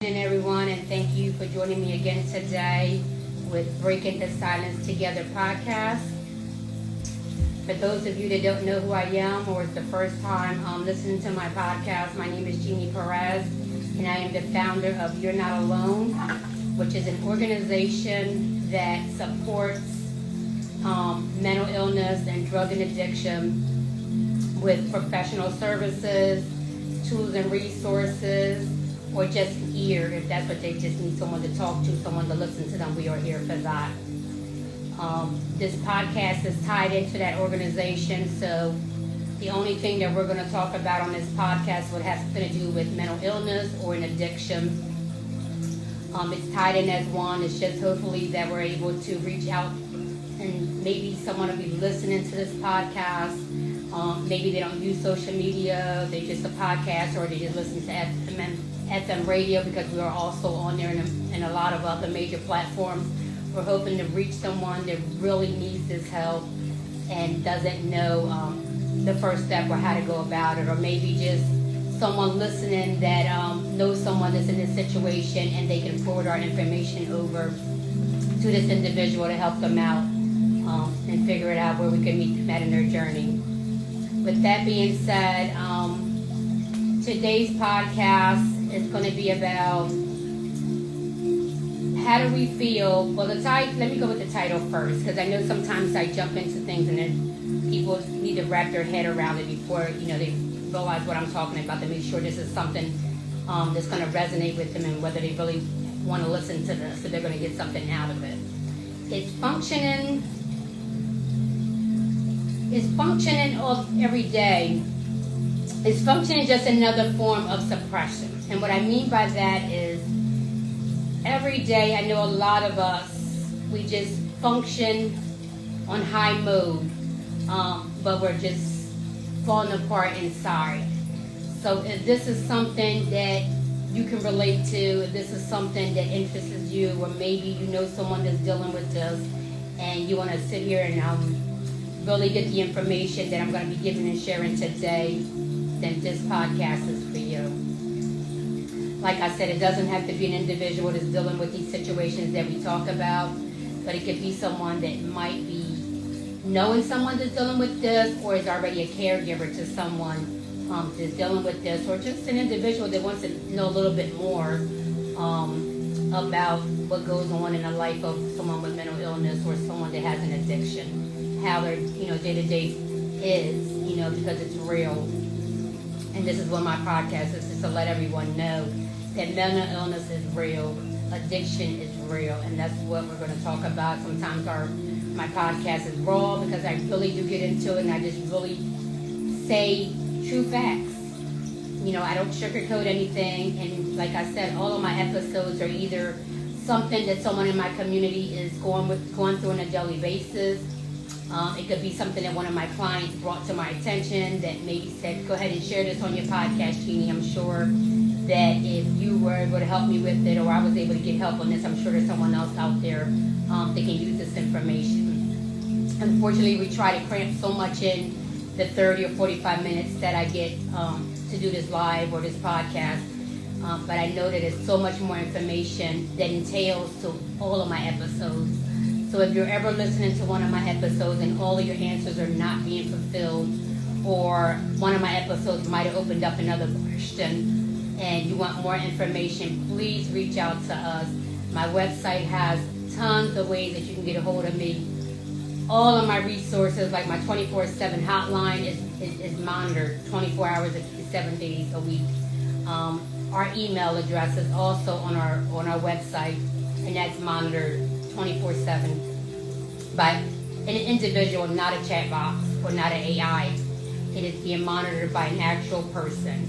And everyone, and thank you for joining me again today with Breaking the Silence Together podcast. For those of you that don't know who I am or it's the first time listening to my podcast, my name is Jeannie Perez, and I am the founder of You're Not Alone, which is an organization that supports mental illness and drug and addiction with professional services, tools and resources, or just an ear if that's what they just need, someone to talk to, someone to listen to them. We are here for that. This podcast is tied into that organization, so the only thing that we're going to talk about on this podcast would have something to do with mental illness or an addiction. It's tied in as one. It's just hopefully that we're able to reach out and maybe someone will be listening to this podcast. Maybe they don't use social media, they're just a podcast, or they just listen to FM radio, because we are also on there and a lot of other major platforms. We're hoping to reach someone that really needs this help and doesn't know the first step or how to go about it, or maybe just someone listening that knows someone that's in this situation and they can forward our information over to this individual to help them out and figure it out where we can meet them at in their journey. With that being said, today's podcast is going to be about how do we feel. Well, let me go with the title first, because I know sometimes I jump into things and then people need to wrap their head around it before they realize what I'm talking about, to make sure this is something that's going to resonate with them and whether they really want to listen to this, so they're going to get something out of it. It's functioning of every day. It's functioning just another form of suppression. And what I mean by that is every day I know a lot of us, we just function on high mode, but we're just falling apart inside. So if this is something that you can relate to, if this is something that interests you, or maybe you know someone that's dealing with this and you want to sit here and really get the information that I'm going to be giving and sharing today, then this podcast is for you. Like I said, it doesn't have to be an individual that's dealing with these situations that we talk about, but it could be someone that might be knowing someone that's dealing with this, or is already a caregiver to someone that's dealing with this, or just an individual that wants to know a little bit more about what goes on in the life of someone with mental illness or someone that has an addiction, how their day-to-day is, because it's real. And this is what my podcast is, just to let everyone know that mental illness is real, addiction is real, and that's what we're going to talk about. Sometimes my podcast is raw because I really do get into it and I just really say true facts. I don't sugarcoat anything, and like I said, all of my episodes are either something that someone in my community is going through on a daily basis. It could be something that one of my clients brought to my attention that maybe said, go ahead and share this on your podcast, Jeannie. I'm sure that if you were able to help me with it, or I was able to get help on this, I'm sure there's someone else out there that can use this information. Unfortunately, we try to cramp so much in the 30 or 45 minutes that I get to do this live or this podcast. But I know that there's so much more information that entails to all of my episodes. So if you're ever listening to one of my episodes and all of your answers are not being fulfilled, or one of my episodes might have opened up another question and you want more information, please reach out to us. My website has tons of ways that you can get a hold of me. All of my resources, like my 24/7 hotline is monitored 24 hours, 7 days a week. Our email address is also on our website, and that's monitored 24/7 by an individual, not a chat box or not an AI. It is being monitored by an actual person.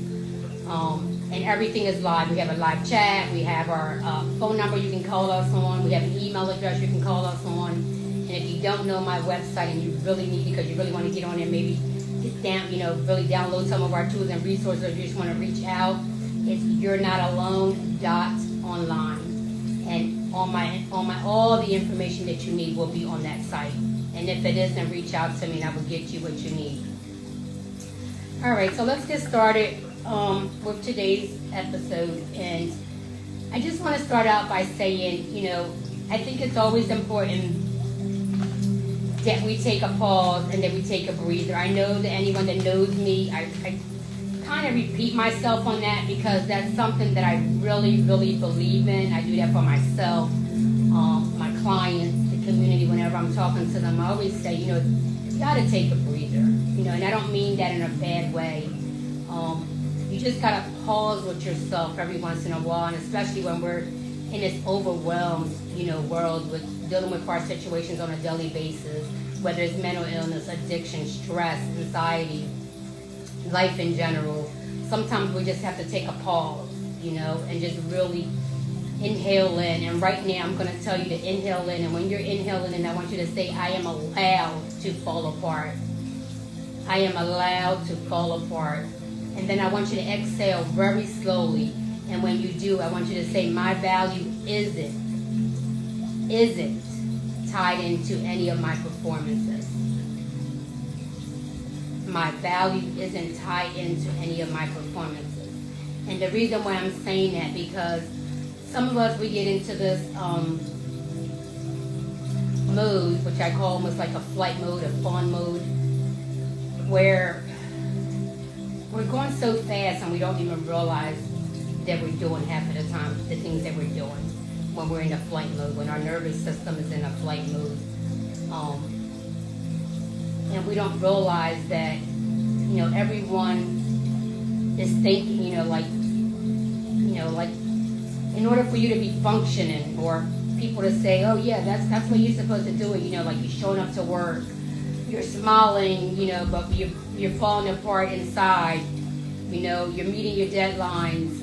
And everything is live. We have a live chat. We have our phone number you can call us on. We have an email address you can call us on. And if you don't know my website and you really need, because you really want to get on there, maybe get down, really download some of our tools and resources, or you just want to reach out, it's you'renotalone.online. And all the information that you need will be on that site. And if it isn't, reach out to me and I will get you what you need. All right, so let's get started with today's episode. And I just want to start out by saying, I think it's always important that we take a pause and that we take a breather. I know that anyone that knows me, I kind of repeat myself on that because that's something that I really, really believe in. I do that for myself, my clients, the community. Whenever I'm talking to them, I always say, you got to take a breather. And I don't mean that in a bad way. You just got to pause with yourself every once in a while, and especially when we're in this overwhelmed, world with dealing with our situations on a daily basis, whether it's mental illness, addiction, stress, anxiety, life in general. Sometimes we just have to take a pause, and just really inhale in. And right now I'm going to tell you to inhale in, and when you're inhaling in, I want you to say, I am allowed to fall apart. I am allowed to fall apart. And then I want you to exhale very slowly. And when you do, I want you to say, my value isn't tied into any of my performances. My value isn't tied into any of my performances. And the reason why I'm saying that, because some of us, we get into this mode, which I call almost like a flight mode, a fawn mode, where we're going so fast and we don't even realize that we're doing half of the time the things that we're doing when we're in a flight mode, when our nervous system is in a flight mode. And we don't realize that, everyone is thinking, like in order for you to be functioning, or people to say, oh yeah, that's what you're supposed to do, like you're showing up to work, you're smiling, but you're falling apart inside, you're meeting your deadlines,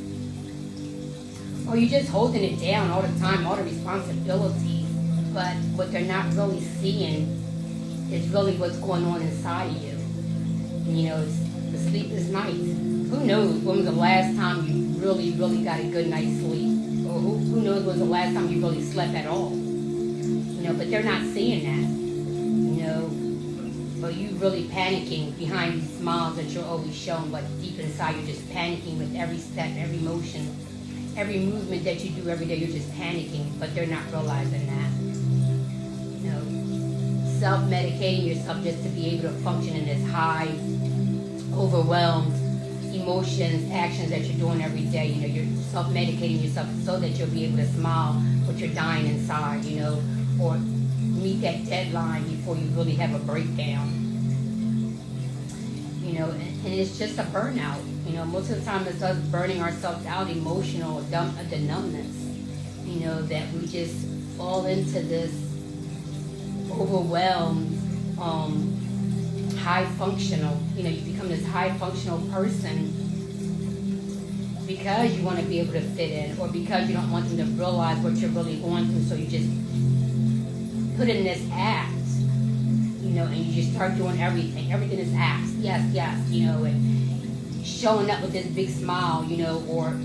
or you're just holding it down all the time, all the responsibilities, but what they're not really seeing is really what's going on inside of you. It's the sleepless nights. Who knows when was the last time you really, really got a good night's sleep? Or who knows when was the last time you really slept at all? But they're not seeing that. Or you really panicking behind these smiles that you're always showing, but deep inside you're just panicking with every step, every motion, every movement that you do every day. You're just panicking, but they're not realizing that. Self-medicating yourself just to be able to function in this high, overwhelmed emotions, actions that you're doing every day. You're self-medicating yourself so that you'll be able to smile, but you're dying inside, or meet that deadline before you really have a breakdown. And it's just a burnout. Most of the time it's us burning ourselves out, emotional, the numbness, that we just fall into this overwhelmed, high functional, you become this high functional person because you want to be able to fit in, or because you don't want them to realize what you're really going through, so you just put in this act, and you just start doing everything. Everything is acts, yes, and showing up with this big smile, or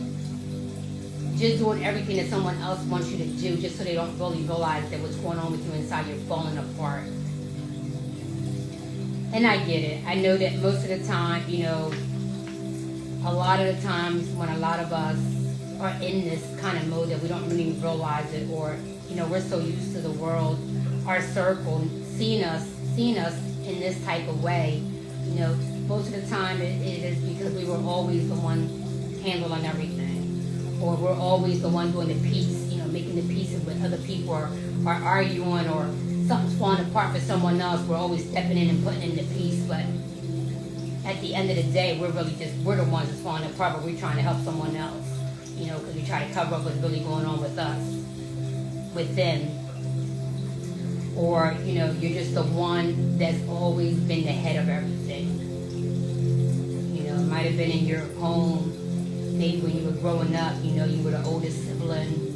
just doing everything that someone else wants you to do, just so they don't really realize that what's going on with you inside, you're falling apart. And I get it. I know that most of the time, a lot of the times when a lot of us are in this kind of mode that we don't really realize it, or, we're so used to the world, our circle, seeing us in this type of way, most of the time it is because we were always the one handling everything, or we're always the one doing the peace, making the peace with other people, or arguing, or something's falling apart for someone else. We're always stepping in and putting in the peace, but at the end of the day, we're the ones that's falling apart, but we're trying to help someone else, because we try to cover up what's really going on with us, with them. Or, you're just the one that's always been the head of everything. It might have been in your home, maybe when you were growing up, you were the oldest sibling,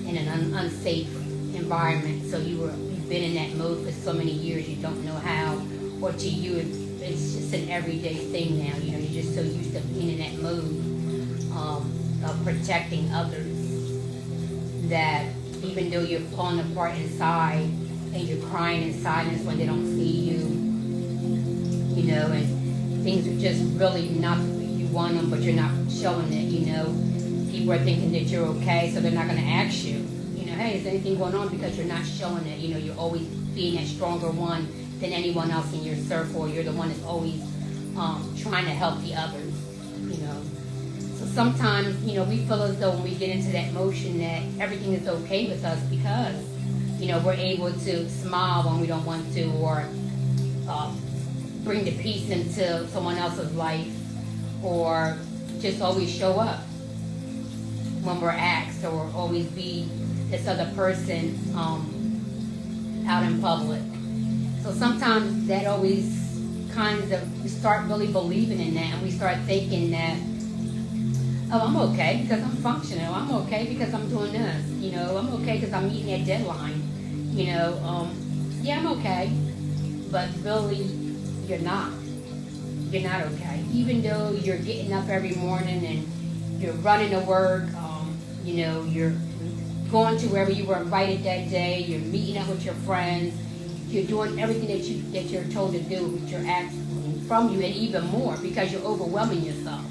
in an unsafe environment, so you've been in that mode for so many years, you don't know how, or to you it's just an everyday thing now. You're just so used to being in that mode of protecting others, that even though you're falling apart inside and you're crying in silence when they don't see you, and things are just really not the way you want them, but you're not showing it, people are thinking that you're okay, so they're not going to ask you, hey, is anything going on? Because you're not showing it. You're always being that stronger one than anyone else in your circle. You're the one that's always trying to help the others, So sometimes, we feel as though when we get into that motion that everything is okay with us because, we're able to smile when we don't want to, or bring the peace into someone else's life, or just always show up when we're asked, or always be this other person out in public. So sometimes that always we start really believing in that, and we start thinking that, oh, I'm okay because I'm functioning. I'm okay because I'm doing this. I'm okay because I'm meeting that deadline. Yeah, I'm okay. But really, you're not. You're not okay. Even though you're getting up every morning and you're running to work, you're going to wherever you were invited that day, you're meeting up with your friends, you're doing everything that you're told to do, which you're asking from you, and even more because you're overwhelming yourself.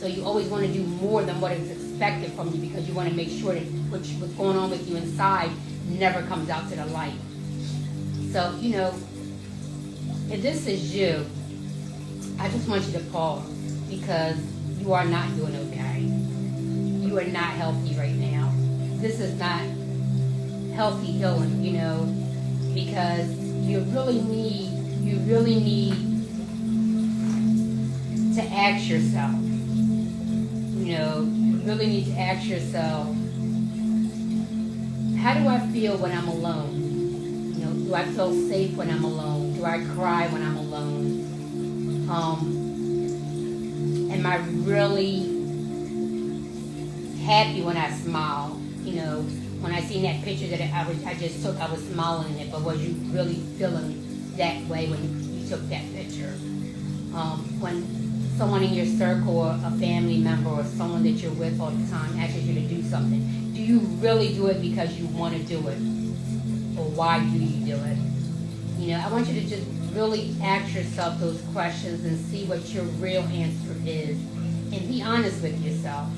So you always want to do more than what is expected from you because you want to make sure that what's going on with you inside never comes out to the light. So, if this is you, I just want you to pause because you are not doing okay. You are not healthy right now. This is not healthy healing, because you really need to ask yourself. You really need to ask yourself, how do I feel when I'm alone? Do I feel safe when I'm alone? Do I cry when I'm alone? Am I really happy when I smile? When I seen that picture that I just took, I was smiling in it, but was you really feeling that way when you took that picture? When someone in your circle, or a family member, or someone that you're with all the time asks you to do something, do you really do it because you want to do it? Or why do you do it? I want you to just really ask yourself those questions and see what your real answer is, and be honest with yourself.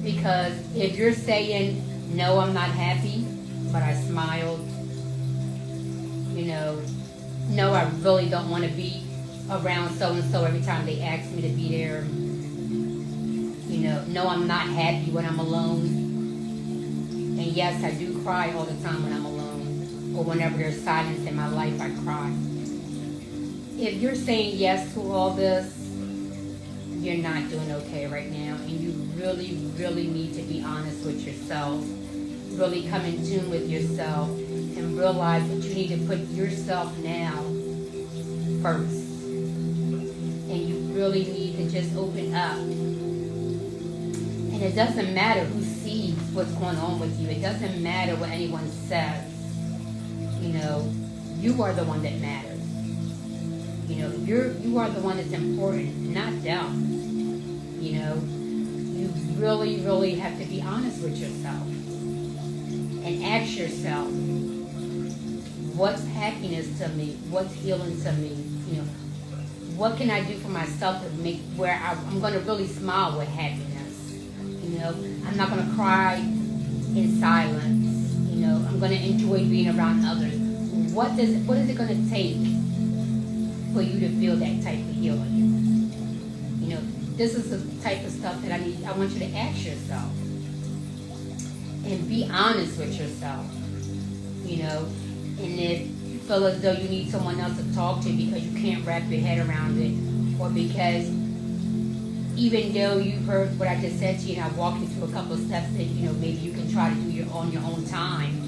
Because if you're saying, no, I'm not happy, but I smiled, no, I really don't want to be around so-and-so every time they ask me to be there, no, I'm not happy when I'm alone, and yes, I do cry all the time when I'm alone, or whenever there's silence in my life, I cry. If you're saying yes to all this, you're not doing okay right now, and you really, really need to be honest with yourself, really come in tune with yourself, and realize that you need to put yourself now first, and you really need to just open up. And it doesn't matter who sees what's going on with you. It doesn't matter what anyone says. You are the one that matters. You are the one that's important, not them. You really, really have to be honest with yourself and ask yourself, what's happiness to me? What's healing to me? What can I do for myself to make where I'm going to really smile with happiness? I'm not going to cry in silence. I'm going to enjoy being around others. What is it going to take for you to feel that type of healing? This is the type of stuff that I want you to ask yourself. And be honest with yourself. And if you feel as though you need someone else to talk to because you can't wrap your head around it, or because even though you've heard what I just said to you and I walked you through a couple of steps that, maybe you can try to do on your own time,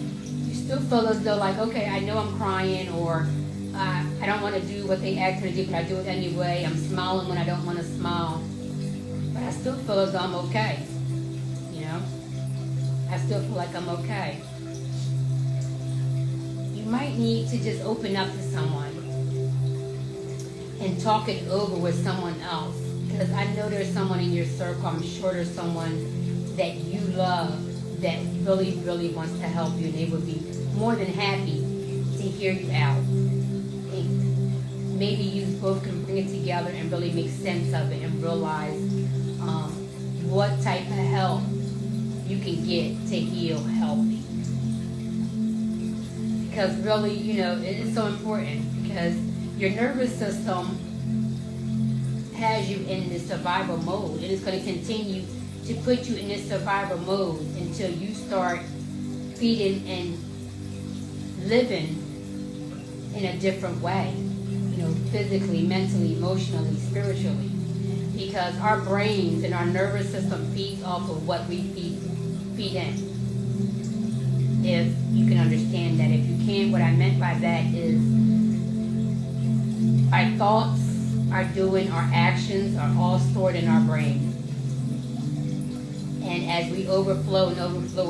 you still feel as though like, okay, I know I'm crying, or I don't want to do what they asked me to do, but I do it anyway. I'm smiling when I don't want to smile. But I still feel as though I'm okay. I still feel like I'm okay. You might need to just open up to someone and talk it over with someone else. Because I know there's someone in your circle, I'm sure there's someone that you love that really, really wants to help you, and they would be more than happy to hear you out. And maybe you both can bring it together and really make sense of it and realize what type of help you can get to heal healthy. Because really, it is so important, because your nervous system has you in this survival mode. It is going to continue to put you in this survival mode until you start feeding and living in a different way, physically, mentally, emotionally, spiritually. Because our brains and our nervous system feeds off of what we feed in. If you can understand that. If you can't, what I meant by that is our thoughts, our doing, our actions are all stored in our brain. And as we overflow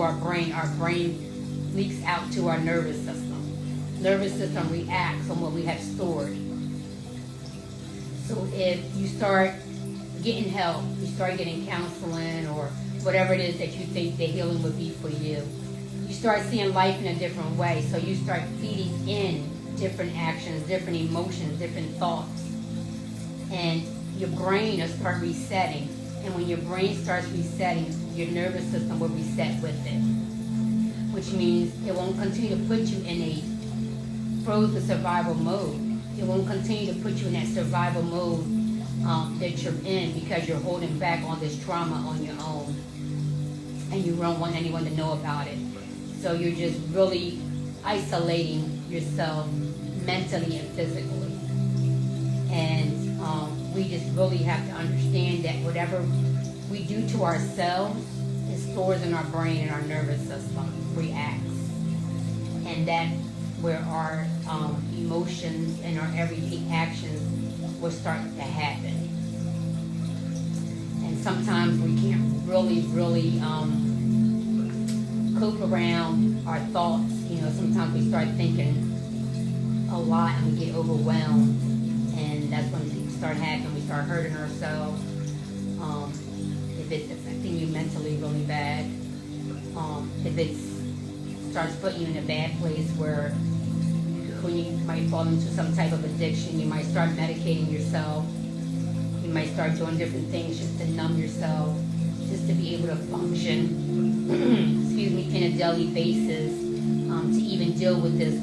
our brain leaks out to our nervous system. Nervous system reacts on what we have stored. So if you start getting help, you start getting counseling or whatever it is that you think the healing would be for you, you start seeing life in a different way. So you start feeding in different actions, different emotions, different thoughts. And your brain will start resetting. And when your brain starts resetting, your nervous system will reset with it. Which means it won't continue to put you in a frozen survival mode. It won't continue to put you in that survival mode that you're in, because you're holding back on this trauma on your own. And you don't want anyone to know about it. So you're just really isolating yourself mentally and physically. And we just really have to understand that whatever we do to ourselves, it stores in our brain and our nervous system reacts. And that's where our emotions and our everyday actions will start to happen. And sometimes we can't really cope around our thoughts. Sometimes we start thinking a lot and we get overwhelmed. And that's when things start happening. We start hurting ourselves. If it's affecting you mentally really bad. If it starts putting you in a bad place where when you might fall into some type of addiction, you might start medicating yourself. You might start doing different things just to numb yourself, just to be able to function, in a daily basis, to even deal with this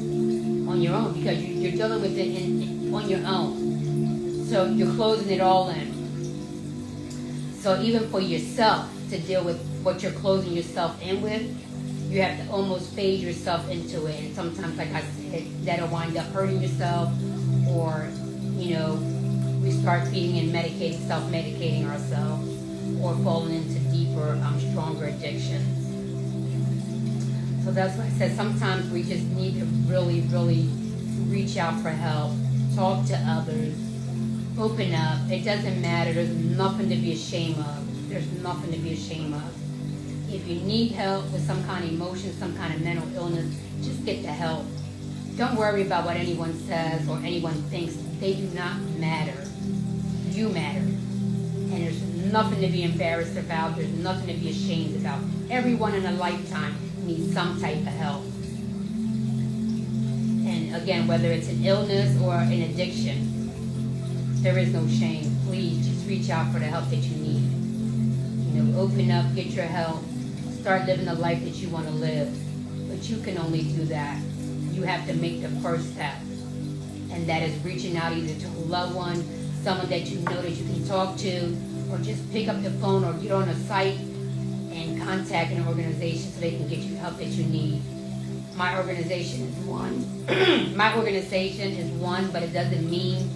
on your own, because you're dealing with it on your own. So you're closing it all in. So even for yourself to deal with what you're closing yourself in with, you have to almost phase yourself into it. And sometimes, like I said, that'll wind up hurting yourself, or, we start feeding and self-medicating ourselves, or falling into deeper, stronger addictions. So that's why I said sometimes we just need to really, really reach out for help, talk to others, open up. It doesn't matter. There's nothing to be ashamed of. There's nothing to be ashamed of. If you need help with some kind of emotion, some kind of mental illness, just get the help. Don't worry about what anyone says or anyone thinks. They do not matter. You matter. And there's nothing to be embarrassed about. There's nothing to be ashamed about. Everyone in a lifetime needs some type of help. And again, whether it's an illness or an addiction, there is no shame. Please just reach out for the help that you need. Open up, get your help, start living the life that you want to live. But you can only do that. You have to make the first step. And that is reaching out either to a loved one, someone that you know that you can talk to, or just pick up the phone or get on a site and contact an organization so they can get you the help that you need. My organization is one. My organization is one, but it doesn't mean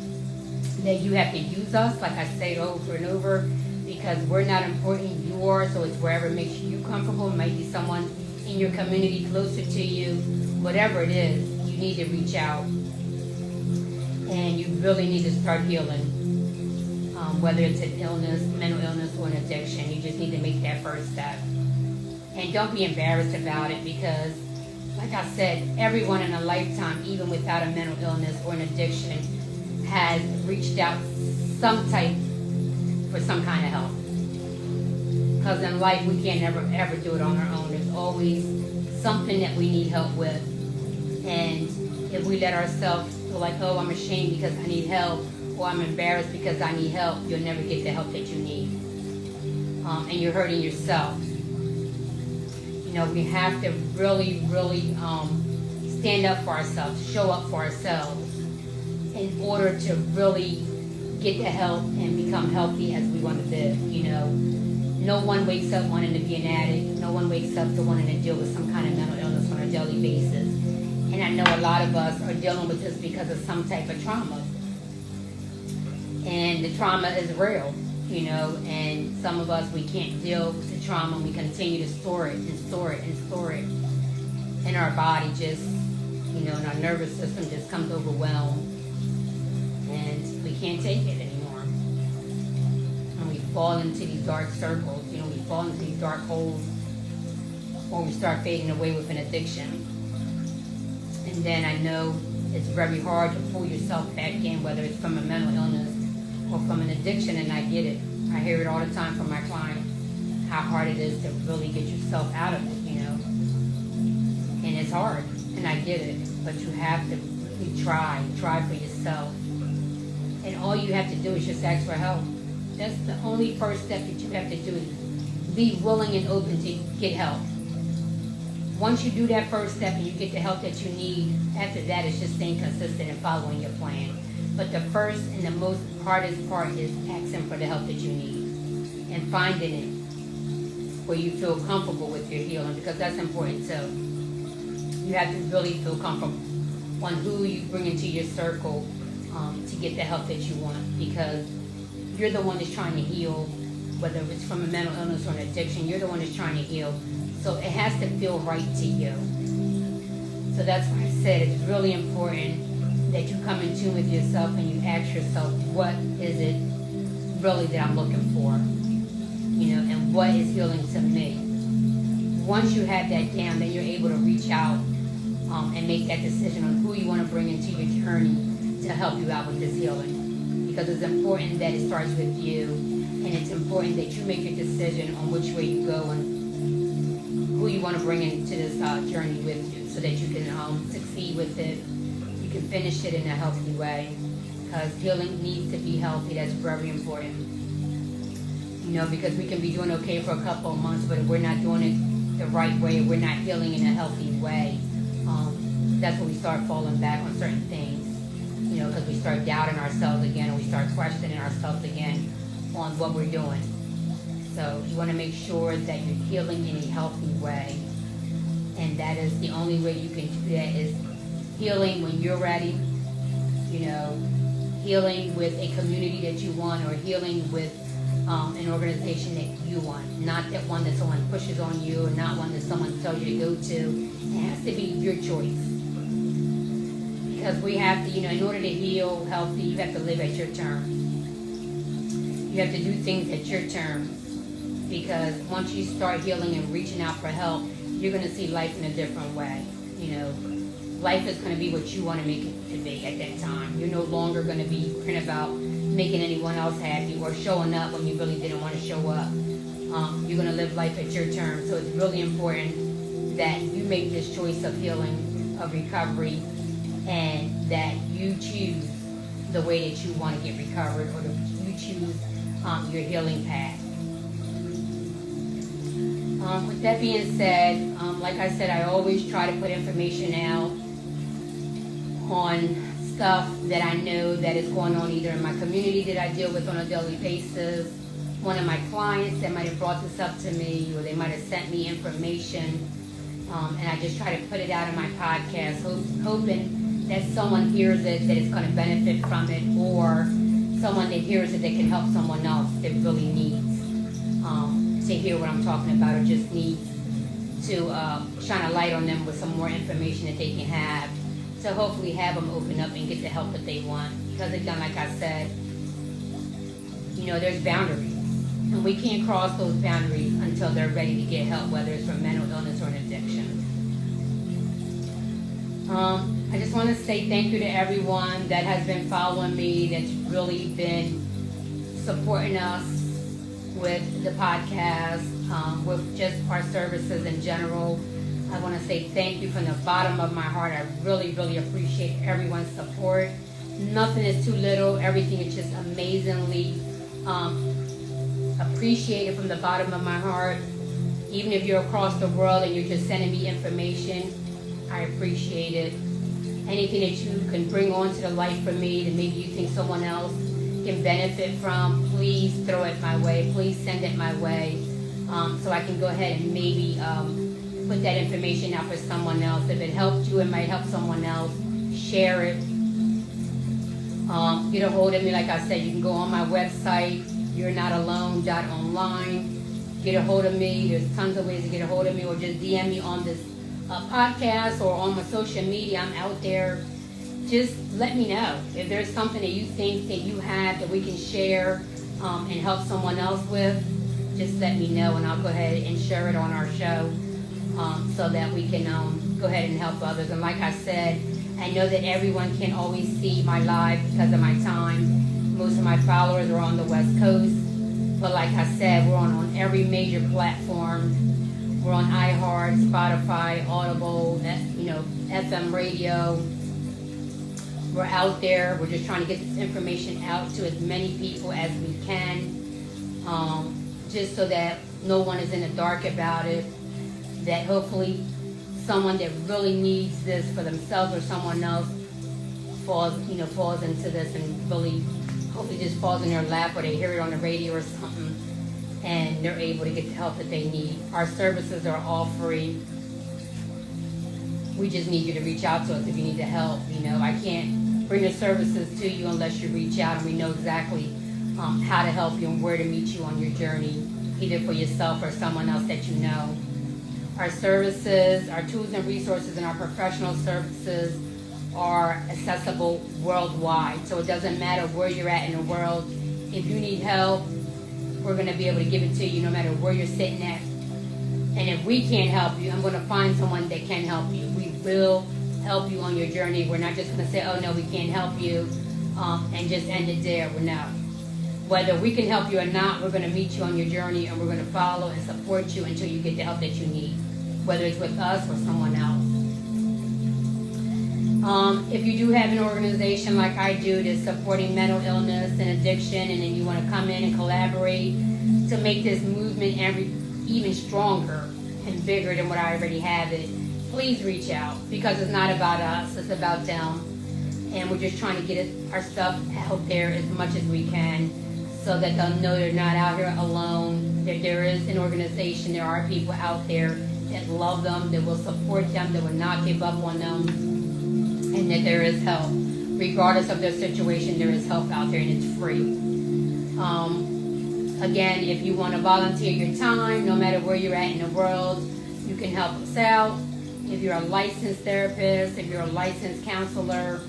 that you have to use us, like I say over and over, because we're not important, you are, so it's wherever makes you comfortable. It might be someone in your community closer to you. Whatever it is, you need to reach out. And you really need to start healing. Whether it's an illness, mental illness, or an addiction, you just need to make that first step. And don't be embarrassed about it, because, like I said, everyone in a lifetime, even without a mental illness or an addiction, has reached out for some kind of help. Because in life, we can't ever do it on our own. There's always something that we need help with. And if we let ourselves feel like, oh, I'm ashamed because I need help, or I'm embarrassed because I need help, you'll never get the help that you need. and you're hurting yourself. We have to really, really stand up for ourselves, show up for ourselves in order to really get the help and become healthy as we want to live. No one wakes up wanting to be an addict. No one wakes up to wanting to deal with some kind of mental illness on a daily basis. And I know a lot of us are dealing with this because of some type of trauma. And the trauma is real, and some of us, we can't deal with the trauma. We continue to store it and store it and store it. And our body just, and our nervous system just comes overwhelmed. And we can't take it anymore. And we fall into these dark circles, we fall into these dark holes, or we start fading away with an addiction. And then I know it's very hard to pull yourself back in, whether it's from a mental illness or from an addiction, and I get it. I hear it all the time from my clients, how hard it is to really get yourself out of it, And it's hard, and I get it, but you have to really try for yourself. And all you have to do is just ask for help. That's the only first step that you have to do, is be willing and open to get help. Once you do that first step and you get the help that you need, after that it's just staying consistent and following your plan. But the first and the most hardest part is asking for the help that you need and finding it where you feel comfortable with your healing, because that's important too. You have to really feel comfortable on who you bring into your circle to get the help that you want, because you're the one that's trying to heal, whether it's from a mental illness or an addiction. You're the one that's trying to heal. So it has to feel right to you. So that's why I said it's really important that you come in tune with yourself and you ask yourself, what is it really that I'm looking for? And what is healing to me? Once you have that down, then you're able to reach out and make that decision on who you want to bring into your journey to help you out with this healing. Because it's important that it starts with you, and it's important that you make your decision on which way you go and who you want to bring into this journey with you, so that you can succeed with it. You can finish it in a healthy way, because healing needs to be healthy. That's very important. Because we can be doing okay for a couple of months, but if we're not doing it the right way, if we're not healing in a healthy way, that's when we start falling back on certain things. Because we start doubting ourselves again, or we start questioning ourselves again on what we're doing. So you want to make sure that you're healing in a healthy way. And that is the only way you can do that, is healing when you're ready, healing with a community that you want, or healing with an organization that you want. Not that one that someone pushes on you, or not one that someone tells you to go to. It has to be your choice. Because we have to, in order to heal healthy, you have to live at your terms. You have to do things at your terms. Because once you start healing and reaching out for help, you're going to see life in a different way. Life is going to be what you want to make it to be at that time. You're no longer going to be worrying about making anyone else happy or showing up when you really didn't want to show up. You're going to live life at your terms. So it's really important that you make this choice of healing, of recovery, and that you choose the way that you want to get recovered, or that you choose your healing path. With that being said, like I said, I always try to put information out on stuff that I know that is going on either in my community that I deal with on a daily basis, one of my clients that might have brought this up to me, or they might have sent me information, and I just try to put it out in my podcast, hoping that someone hears it that is going to benefit from it, or someone that hears it that can help someone else that really needs to hear what I'm talking about, or just needs to shine a light on them with some more information that they can have, to hopefully have them open up and get the help that they want. Because again, like I said, there's boundaries, and we can't cross those boundaries until they're ready to get help, whether it's from mental illness or an addiction. I just want to say thank you to everyone that has been following me, that's really been supporting us with the podcast, with just our services in general. I want to say thank you from the bottom of my heart. I really, really appreciate everyone's support. Nothing is too little. Everything is just amazingly appreciate it from the bottom of my heart. Even if you're across the world and you're just sending me information, I appreciate it. Anything that you can bring onto the light for me that maybe you think someone else can benefit from, please throw it my way. Please send it my way, so I can go ahead and maybe put that information out for someone else. If it helped you, it might help someone else. Share it. Get a hold of me. Like I said, you can go on my website, you'renotalone.online. Get a hold of me. There's tons of ways to get a hold of me, or just DM me on this podcast or on my social media. I'm out there. Just let me know if there's something that you think that you have that we can share and help someone else with. Just let me know, and I'll go ahead and share it on our show so that we can go ahead and help others. And like I said, I know that everyone can't always see my live because of my time. Most of my followers are on the West Coast. But like I said, we're on every major platform. We're on iHeart, Spotify, Audible, FM radio. We're out there. We're just trying to get this information out to as many people as we can, just so that no one is in the dark about it. That hopefully someone that really needs this for themselves or someone else falls into this and really, hopefully just falls in their lap, or they hear it on the radio or something, and they're able to get the help that they need. Our services are all free. We just need you to reach out to us if you need the help. I can't bring the services to you unless you reach out, and we know exactly how to help you and where to meet you on your journey, either for yourself or someone else that you know. Our services, our tools and resources, and our professional services are accessible worldwide. So it doesn't matter where you're at in the world. If you need help, we're going to be able to give it to you no matter where you're sitting at. And if we can't help you, I'm going to find someone that can help you. We will help you on your journey. We're not just going to say, oh no, we can't help you, and just end it there. No. Whether we can help you or not, we're going to meet you on your journey, and we're going to follow and support you until you get the help that you need, whether it's with us or someone else. If you do have an organization like I do that's supporting mental illness and addiction, and then you want to come in and collaborate to make this movement even stronger and bigger than what I already have it, please reach out, because it's not about us, it's about them. And we're just trying to get our stuff out there as much as we can so that they'll know they're not out here alone, that there is an organization, there are people out there that love them, that will support them, that will not give up on them, and that there is help. Regardless of their situation, there is help out there, and it's free. Again, if you want to volunteer your time, no matter where you're at in the world, you can help us out. If you're a licensed therapist, if you're a licensed counselor,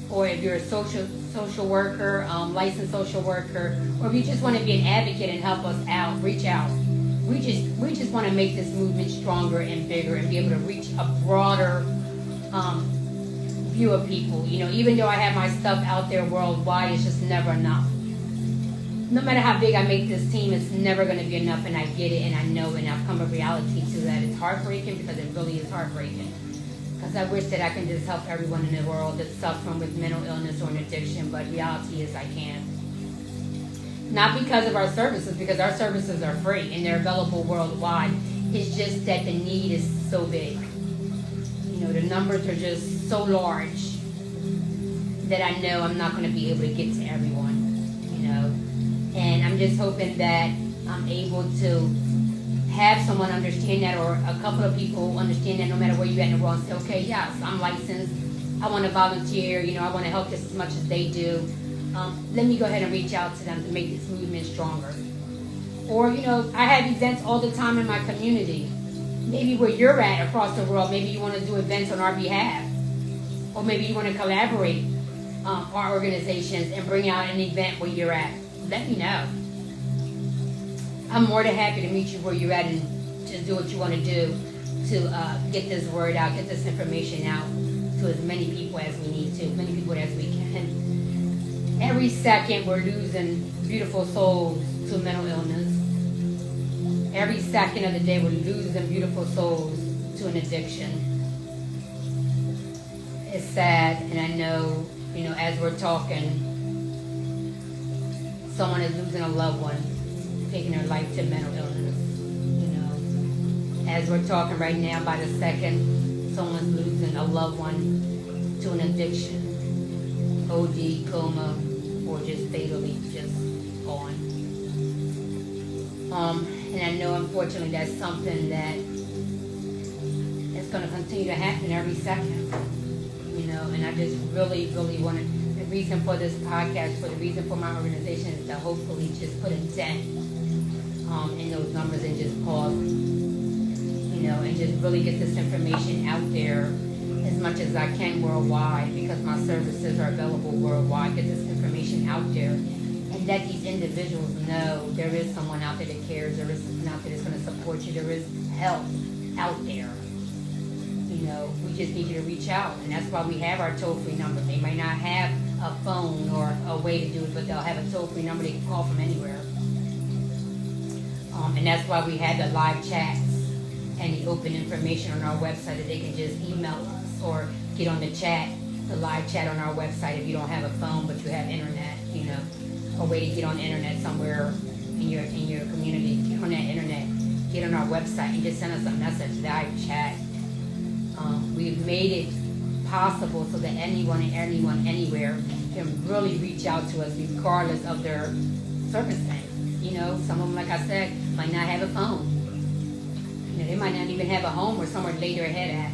or if you're a social worker, licensed social worker, or if you just want to be an advocate and help us out, reach out. We just want to make this movement stronger and bigger and be able to reach a broader view of people. Even though I have my stuff out there worldwide, it's just never enough. No matter how big I make this team, it's never going to be enough, and I get it, and I know it, and I've come to reality to that. It's heartbreaking, because it really is heartbreaking. Because I wish that I can just help everyone in the world that's suffering with mental illness or an addiction, but reality is I can't. Not because of our services, because our services are free and they're available worldwide. It's just that the need is so big. The numbers are just so large that I know I'm not going to be able to get to everyone. And I'm just hoping that I'm able to have someone understand that, or a couple of people understand that, no matter where you're at in the world, and say, okay, yes, I'm licensed, I want to volunteer, I want to help just as much as they do. Let me go ahead and reach out to them to make this movement stronger. Or, I have events all the time in my community. Maybe where you're at across the world, maybe you want to do events on our behalf. Or maybe you want to collaborate our organizations and bring out an event where you're at. Let me know. I'm more than happy to meet you where you're at and to do what you want to do to get this word out, get this information out to as many people as we need to, as many people as we can. Every second we're losing beautiful souls to mental illness. Every second of the day we're losing beautiful souls to an addiction. It's sad, and I know, as we're talking, someone is losing a loved one taking their life to mental illness. You know, as we're talking right now, by the second, someone's losing a loved one to an addiction, OD, coma, or just fatally just gone. And I know, unfortunately, that's something that is going to continue to happen every second. You know, and I just really, really want to. The reason for this podcast, for the reason for my organization, is to hopefully just put a dent in those numbers and just pause. You know, and just really get this information out there as much as I can worldwide, because my services are available worldwide. Get this information out there, and let these individuals know there is someone out there that cares. There is someone out there that's going to support you. There is help out there. You know, we just need you to reach out, and that's why we have our toll-free number. They might not have a phone or a way to do it, but they'll have a toll-free number they can call from anywhere. And that's why we have the live chats and the open information on our website that they can just email us or get on the chat, the live chat on our website if you don't have a phone but you have internet. You know, a way to get on the internet somewhere in your community. Get on that internet, get on our website, and just send us a message, live chat. We've made it possible so that anyone and anyone anywhere can really reach out to us regardless of their circumstances. You know, some of them, like I said, might not have a phone. You know, they might not even have a home or somewhere to lay their head at.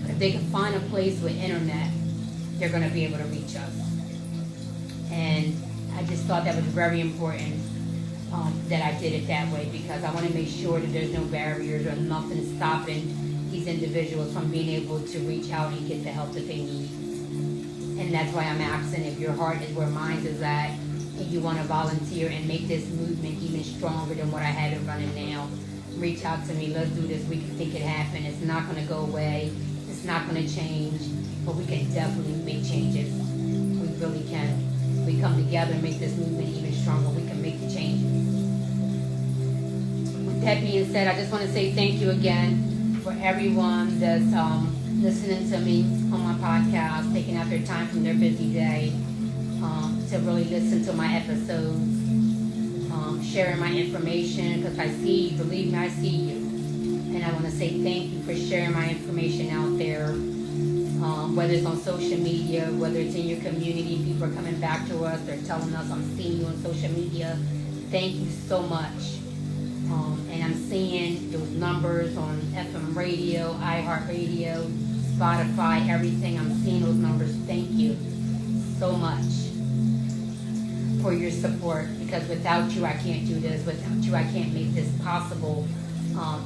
But if they can find a place with internet, they're going to be able to reach us. And I just thought that was very important that I did it that way, because I want to make sure that there's no barriers or nothing stopping these individuals from being able to reach out and get the help that they need. And that's why I'm asking, if your heart is where mine is at, and you want to volunteer and make this movement even stronger than what I have it running now, reach out to me. Let's do this. We can make it happen. It's not going to go away. It's not going to change, but we can definitely make changes. We really can. We come together and make this movement even stronger. We can make the changes. With that being said, I just want to say thank you again for everyone that's listening to me on my podcast, taking out their time from their busy day to really listen to my episodes, sharing my information, because I see you, believe me, I see you. And I want to say thank you for sharing my information out there, whether it's on social media, whether it's in your community. People are coming back to us, they're telling us, I'm seeing you on social media. Thank you so much. And I'm seeing those numbers on FM radio, iHeartRadio, Spotify, everything. I'm seeing those numbers. Thank you so much for your support, because without you, I can't do this. Without you, I can't make this possible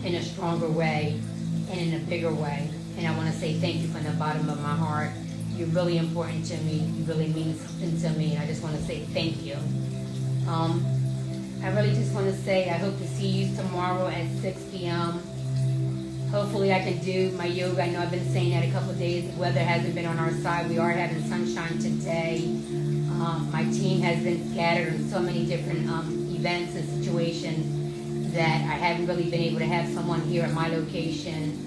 in a stronger way and in a bigger way. And I want to say thank you from the bottom of my heart. You're really important to me. You really mean something to me. I just want to say thank you. I really just want to say I hope to see you tomorrow at 6 p.m. Hopefully I can do my yoga. I know I've been saying that a couple of days. The weather hasn't been on our side. We are having sunshine today. My team has been scattered in so many different events and situations that I haven't really been able to have someone here at my location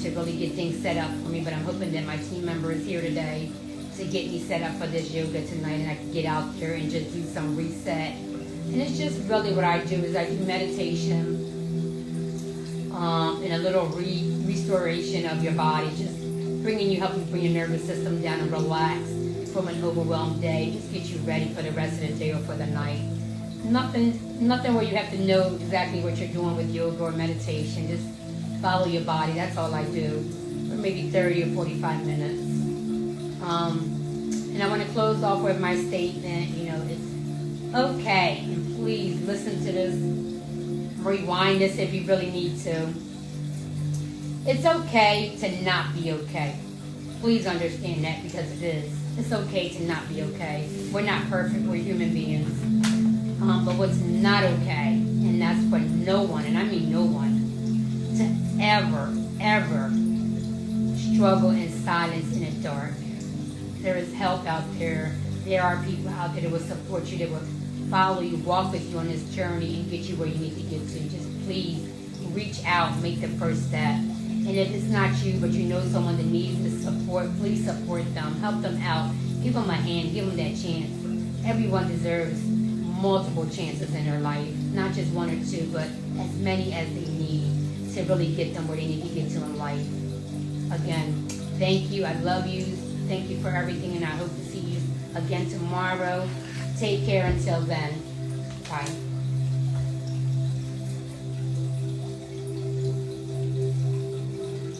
to really get things set up for me. But I'm hoping that my team member is here today to get me set up for this yoga tonight, and I can get out there and just do some reset. And it's just really what I do is I do meditation and a little restoration of your body, just helping you bring your nervous system down and relax from an overwhelmed day. Just get you ready for the rest of the day or for the night. Nothing where you have to know exactly what you're doing with yoga or meditation. Just follow your body. That's all I do for maybe 30 or 45 minutes. And I want to close off with my statement. You know, it's okay, and please listen to this, rewind this if you really need to. It's okay to not be okay. Please understand that, because it is. It's okay to not be okay. We're not perfect, we're human beings. But what's not okay, and that's for no one, and I mean no one, to ever struggle in silence in the dark. There is help out there. There are people out there that will support you, that will follow you, walk with you on this journey and get you where you need to get to. Just please reach out, make the first step. And if it's not you, but you know someone that needs the support, please support them, help them out, give them a hand, give them that chance. Everyone deserves multiple chances in their life, not just one or two, but as many as they need to really get them where they need to get to in life. Again, thank you. I love you. Thank you for everything, and I hope to see you again tomorrow. Take care until then. Bye.